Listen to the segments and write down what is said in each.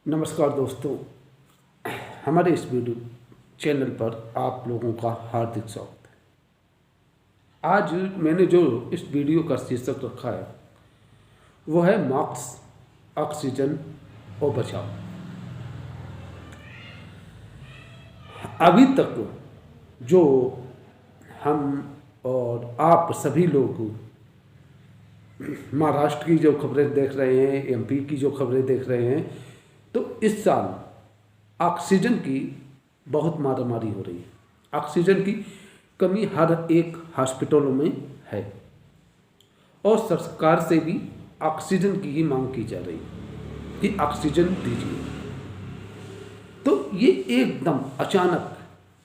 नमस्कार दोस्तों, हमारे इस वीडियो चैनल पर आप लोगों का हार्दिक स्वागत है। आज मैंने जो इस वीडियो का शीर्षक रखा है वो है मास्क, ऑक्सीजन और बचाव। अभी तक जो हम और आप सभी लोग महाराष्ट्र की जो खबरें देख रहे हैं, एमपी की जो खबरें देख रहे हैं, तो इस साल ऑक्सीजन की बहुत मारामारी हो रही है। ऑक्सीजन की कमी हर एक हॉस्पिटलों में है और सरकार से भी ऑक्सीजन की ही मांग की जा रही है कि ऑक्सीजन दीजिए। तो ये एकदम अचानक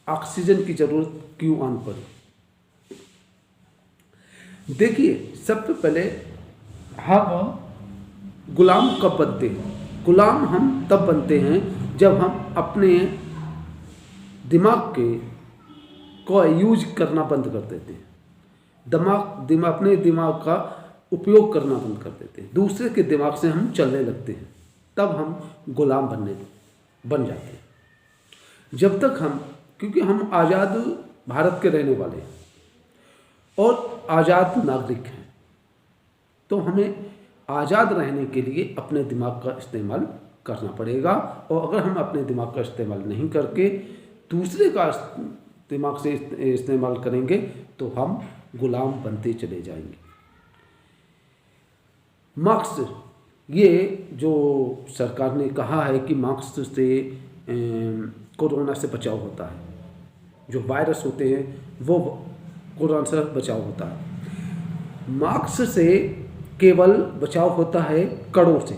ऑक्सीजन की ज़रूरत क्यों आन पड़ी? देखिए, सबसे पहले हम गुलाम कब बनते हैं? गुलाम हम तब बनते हैं जब हम अपने दिमाग को यूज करना बंद कर देते हैं। अपने दिमाग का उपयोग करना बंद कर देते हैं, दूसरे के दिमाग से हम चलने लगते हैं, तब हम गुलाम बन जाते हैं। जब तक क्योंकि हम आज़ाद भारत के रहने वाले हैं और आज़ाद नागरिक हैं, तो हमें आज़ाद रहने के लिए अपने दिमाग का इस्तेमाल करना पड़ेगा। और अगर हम अपने दिमाग का इस्तेमाल नहीं करके दूसरे का दिमाग से इस्तेमाल करेंगे तो हम गुलाम बनते चले जाएंगे। मास्क, ये जो सरकार ने कहा है कि मास्क से कोरोना से बचाव होता है, जो वायरस होते हैं वो कोरोना से बचाव होता है। मास्क से केवल बचाव होता है कणों से।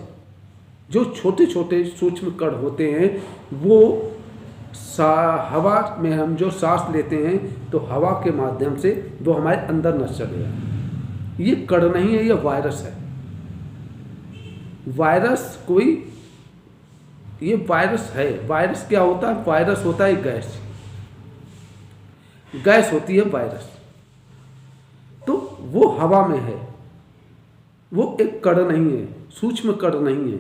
जो छोटे छोटे सूक्ष्म कण होते हैं वो हवा में हम जो सांस लेते हैं तो हवा के माध्यम से वो हमारे अंदर न चले जाए। ये कण नहीं है, ये वायरस है। ये वायरस है। वायरस क्या होता है? वायरस होता है गैस होती है वायरस। तो वो हवा में है, वो एक कण नहीं है, सूक्ष्म कण नहीं है।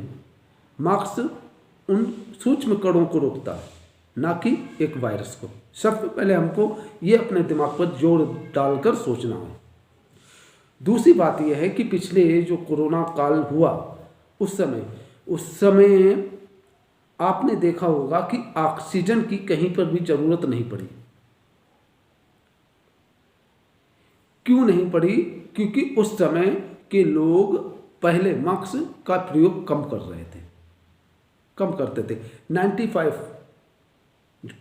मास्क उन सूक्ष्म कणों को रोकता है, ना कि एक वायरस को। सबसे पहले हमको ये अपने दिमाग पर जोर डालकर सोचना है। दूसरी बात यह है कि पिछले जो कोरोना काल हुआ उस समय आपने देखा होगा कि ऑक्सीजन की कहीं पर भी जरूरत नहीं पड़ी। क्यों नहीं पड़ी? क्योंकि उस समय के लोग पहले मास्क का प्रयोग कम करते थे। 95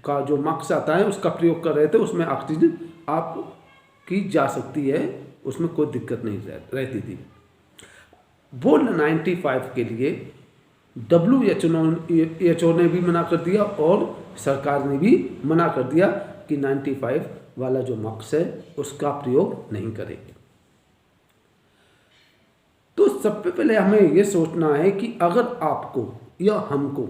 का जो मास्क आता है उसका प्रयोग कर रहे थे। उसमें ऑक्सीजन आप की जा सकती है, उसमें कोई दिक्कत नहीं रहती थी। वो 95 के लिए WHO ने भी मना कर दिया और सरकार ने भी मना कर दिया कि 95 वाला जो मास्क है उसका प्रयोग नहीं करेंगे। तो सबसे पहले हमें यह सोचना है कि अगर आपको या हमको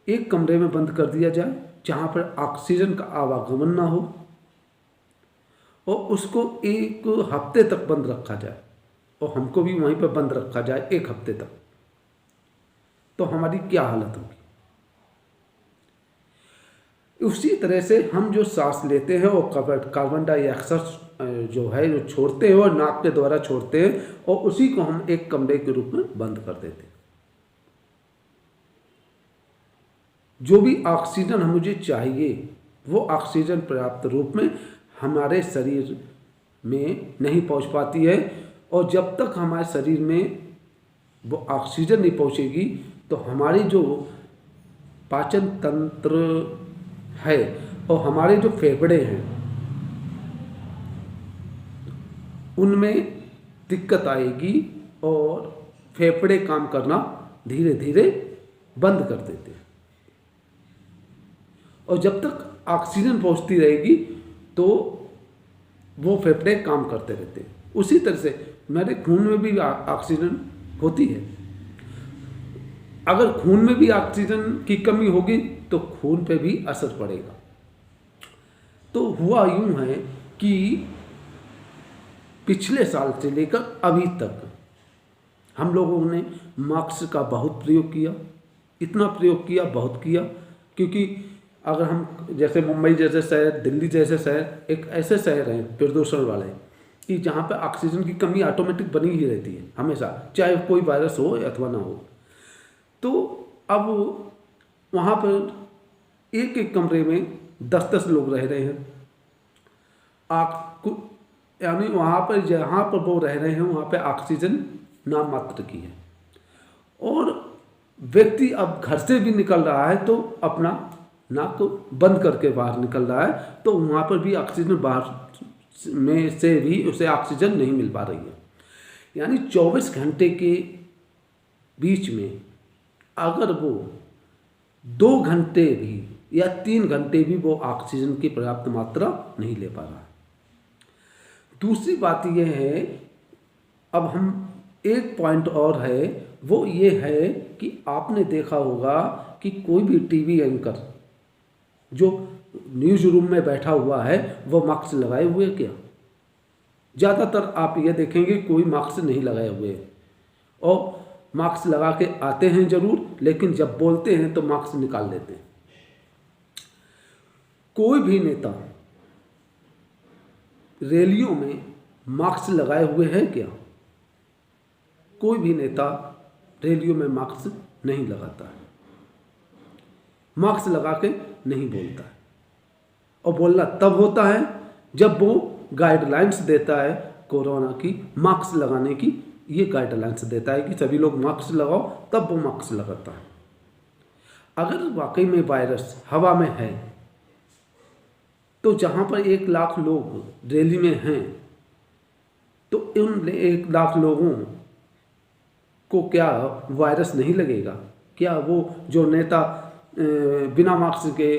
एक कमरे में बंद कर दिया जाए जहां पर ऑक्सीजन का आवागमन ना हो और उसको एक हफ्ते तक बंद रखा जाए और हमको भी वहीं पर बंद रखा जाए एक हफ्ते तक, तो हमारी क्या हालत होगी? उसी तरह से हम जो सांस लेते हैं और कार्बन डाइऑक्साइड जो है जो छोड़ते हैं और नाक के द्वारा छोड़ते हैं और उसी को हम एक कमरे के रूप में बंद कर देते हैं। जो भी ऑक्सीजन मुझे चाहिए वो ऑक्सीजन पर्याप्त रूप में हमारे शरीर में नहीं पहुंच पाती है। और जब तक हमारे शरीर में वो ऑक्सीजन नहीं पहुंचेगी तो हमारी जो पाचन तंत्र है और हमारे जो फेफड़े हैं उनमें दिक्कत आएगी और फेफड़े काम करना धीरे धीरे बंद कर देते हैं। और जब तक ऑक्सीजन पहुंचती रहेगी तो वो फेफड़े काम करते रहते हैं। उसी तरह से मेरे खून में भी ऑक्सीजन होती है। अगर खून में भी ऑक्सीजन की कमी होगी तो खून पे भी असर पड़ेगा। तो हुआ यूं है कि पिछले साल से लेकर अभी तक हम लोगों ने मास्क का बहुत प्रयोग किया, इतना प्रयोग किया, बहुत किया, क्योंकि अगर हम जैसे मुंबई जैसे शहर, दिल्ली जैसे शहर एक ऐसे शहर हैं प्रदूषण वाले कि जहाँ पे ऑक्सीजन की कमी ऑटोमेटिक बनी ही रहती है हमेशा, चाहे कोई वायरस हो अथवा ना हो। तो अब वहाँ पर एक एक कमरे में 10-10 लोग रह रहे हैं। यानी वहाँ पर जहाँ पर वो रह रहे हैं वहाँ पे ऑक्सीजन नाम मात्र की है, और व्यक्ति अब घर से भी निकल रहा है तो अपना नाक बंद करके बाहर निकल रहा है, तो वहाँ पर भी ऑक्सीजन बाहर में से भी उसे ऑक्सीजन नहीं मिल पा रही है। यानी 24 घंटे के बीच में अगर वो 2 घंटे भी या 3 घंटे भी वो ऑक्सीजन की पर्याप्त मात्रा नहीं ले पा रहा है। दूसरी बात यह है, अब हम एक पॉइंट और है, वो ये है कि आपने देखा होगा कि कोई भी टीवी एंकर जो न्यूज़ रूम में बैठा हुआ है वो मास्क लगाए हुए क्या? ज़्यादातर आप ये देखेंगे कोई मास्क नहीं लगाए हुए, और मास्क लगा के आते हैं ज़रूर, लेकिन जब बोलते हैं तो मास्क निकाल लेते हैं। कोई भी नेता रैलियों में मास्क लगाए हुए है क्या? कोई भी नेता रैलियों में मास्क नहीं लगाता है, मास्क लगा के नहीं बोलता है, और बोलना तब होता है जब वो गाइडलाइंस देता है कोरोना की, मास्क लगाने की ये गाइडलाइंस देता है कि सभी लोग मास्क लगाओ, तब वो मास्क लगाता है। अगर वाकई में वायरस हवा में है तो जहाँ पर 1 लाख लोग रैली में हैं तो उन 1 लाख लोगों को क्या वायरस नहीं लगेगा? क्या वो जो नेता बिना मास्क के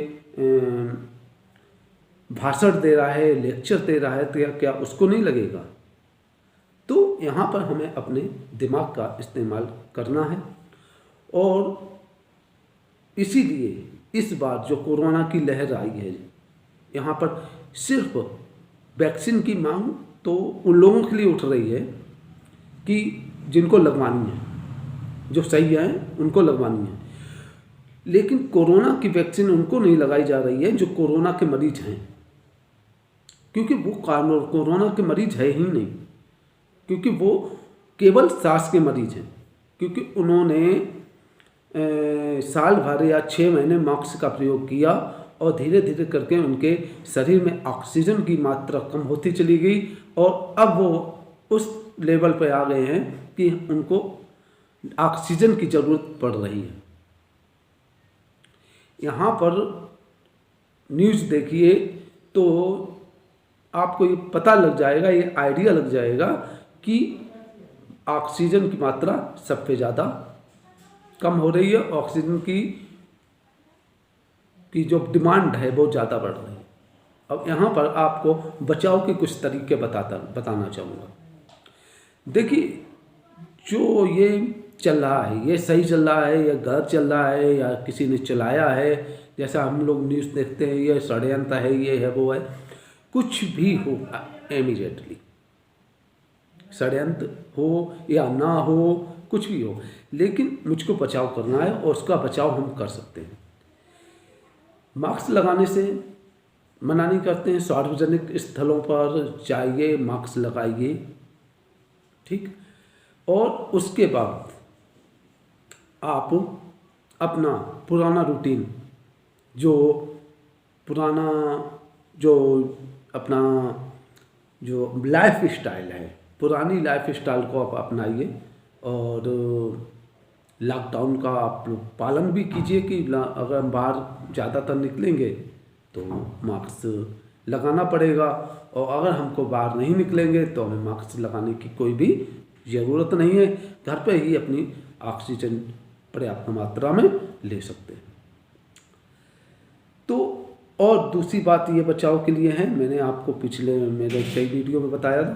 भाषण दे रहा है, लेक्चर दे रहा है, तो क्या उसको नहीं लगेगा? तो यहाँ पर हमें अपने दिमाग का इस्तेमाल करना है, और इसीलिए इस बार जो कोरोना की लहर आई है यहाँ पर सिर्फ वैक्सीन की मांग तो उन लोगों के लिए उठ रही है कि जिनको लगवानी है, जो सही हैं उनको लगवानी है, लेकिन कोरोना की वैक्सीन उनको नहीं लगाई जा रही है जो कोरोना के मरीज हैं, क्योंकि वो कोरोना के मरीज है ही नहीं, क्योंकि वो केवल सांस के मरीज हैं, क्योंकि उन्होंने साल भर या 6 महीने मास्क का प्रयोग किया और धीरे धीरे करके उनके शरीर में ऑक्सीजन की मात्रा कम होती चली गई, और अब वो उस लेवल पे आ गए हैं कि उनको ऑक्सीजन की ज़रूरत पड़ रही है। यहाँ पर न्यूज़ देखिए तो आपको ये पता लग जाएगा, ये आइडिया लग जाएगा कि ऑक्सीजन की मात्रा सबसे ज़्यादा कम हो रही है, ऑक्सीजन की जो डिमांड है वो ज़्यादा बढ़ रही है। अब यहाँ पर आपको बचाव के कुछ तरीके बताना चाहूँगा। देखिए, जो ये चल रहा है ये सही चल रहा है या गलत चल रहा है या किसी ने चलाया है, जैसा हम लोग न्यूज़ देखते हैं ये षड्यंत्र है, ये है, वो है, कुछ भी हो इमीडिएटली, षड्यंत्र हो या ना हो, कुछ भी हो, लेकिन मुझको बचाव करना है और उसका बचाव हम कर सकते हैं। मास्क लगाने से मना नहीं करते हैं, सार्वजनिक स्थलों पर जाइए, मास्क लगाइए, ठीक। और उसके बाद आप अपना पुराना रूटीन, जो अपना जो लाइफ स्टाइल है, पुरानी लाइफ स्टाइल को आप अपनाइए, और लॉकडाउन का आप पालन भी कीजिए कि अगर हम बाहर ज़्यादातर निकलेंगे तो मास्क लगाना पड़ेगा, और अगर हमको बाहर नहीं निकलेंगे तो हमें मास्क लगाने की कोई भी ज़रूरत नहीं है, घर पे ही अपनी ऑक्सीजन पर्याप्त मात्रा में ले सकते हैं। तो और दूसरी बात ये बचाव के लिए है, मैंने आपको पिछले मेरे कई वीडियो में बताया था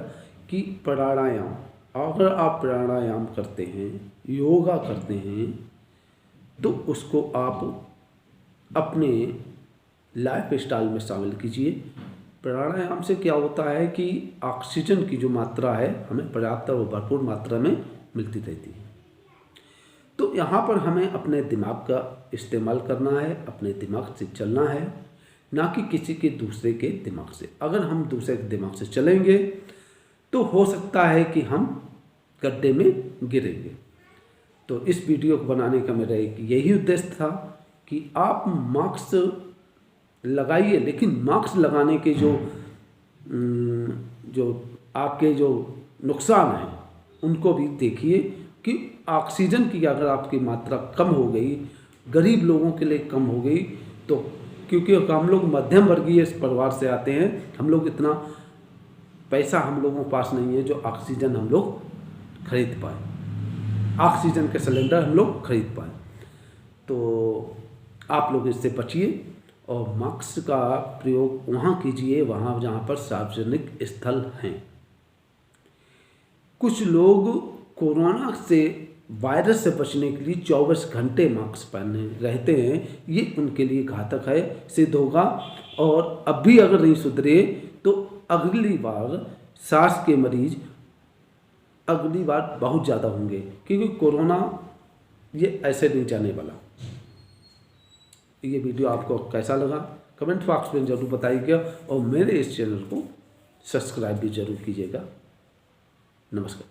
कि प्राणायाम, अगर आप प्राणायाम करते हैं, योगा करते हैं, तो उसको आप अपने लाइफ स्टाइल में शामिल कीजिए। प्राणायाम से क्या होता है कि ऑक्सीजन की जो मात्रा है हमें पर्याप्त और भरपूर मात्रा में मिलती रहती है। तो यहाँ पर हमें अपने दिमाग का इस्तेमाल करना है, अपने दिमाग से चलना है, ना कि किसी के दूसरे के दिमाग से। अगर हम दूसरे के दिमाग से चलेंगे तो हो सकता है कि हम गड्ढे में गिरेंगे। तो इस वीडियो को बनाने का मेरा एक यही उद्देश्य था कि आप मास्क लगाइए, लेकिन मास्क लगाने के जो आपके जो नुकसान हैं उनको भी देखिए कि ऑक्सीजन की अगर आपकी मात्रा कम हो गई, गरीब लोगों के लिए कम हो गई, तो क्योंकि हम लोग मध्यम वर्गीय परिवार से आते हैं, हम लोग इतना पैसा हम लोगों के पास नहीं है जो ऑक्सीजन हम लोग खरीद पाए, ऑक्सीजन के सिलेंडर हम लोग खरीद पाए। तो आप लोग इससे बचिए और मास्क का प्रयोग वहाँ कीजिए वहाँ जहाँ पर सार्वजनिक स्थल हैं। कुछ लोग कोरोना से वायरस से बचने के लिए 24 घंटे मास्क पहने रहते हैं, ये उनके लिए घातक है सिद्ध होगा। और अब भी अगर नहीं सुधरे तो अगली बार सार्स के मरीज अगली बार बहुत ज़्यादा होंगे, क्योंकि कोरोना ये ऐसे नहीं जाने वाला। ये वीडियो आपको कैसा लगा कमेंट बॉक्स में ज़रूर बताइएगा और मेरे इस चैनल को सब्सक्राइब भी ज़रूर कीजिएगा। नमस्कार।